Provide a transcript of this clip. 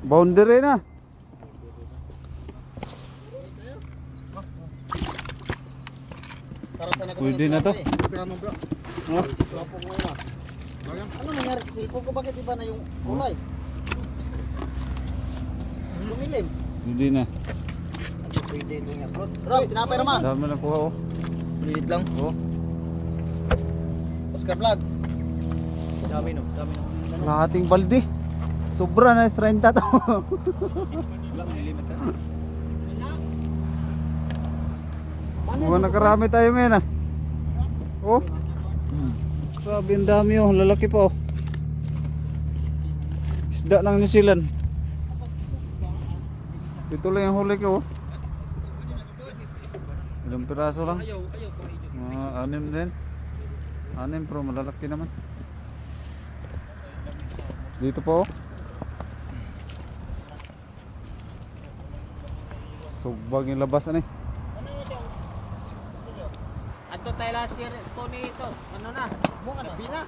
Boundary na. Pwede na to. Oh. Ano nangyari sa cellphone ko? Bakit iba na yung kulay? Lumilim. Pwede na. Pwede na nga bro. Bro, tinapay naman. Dami na kuha oh. Liit lang. Oh. Oscar Vlog. Dami no. Lahating balde. Sobra na 30 to. Mga nakarami tayo ngayon ah. Oh. Grabe ang dami oh. Lalaki pa oh. Isda lang New Zealand. Dito lang yung huli ko oh. Ilang piraso lang. Mga 6 din. 6 pero malalaki naman. Dito po oh. Sugbag yung labas ano eh. Ato tayo last year, Tony ito. Ano na? Gabi na.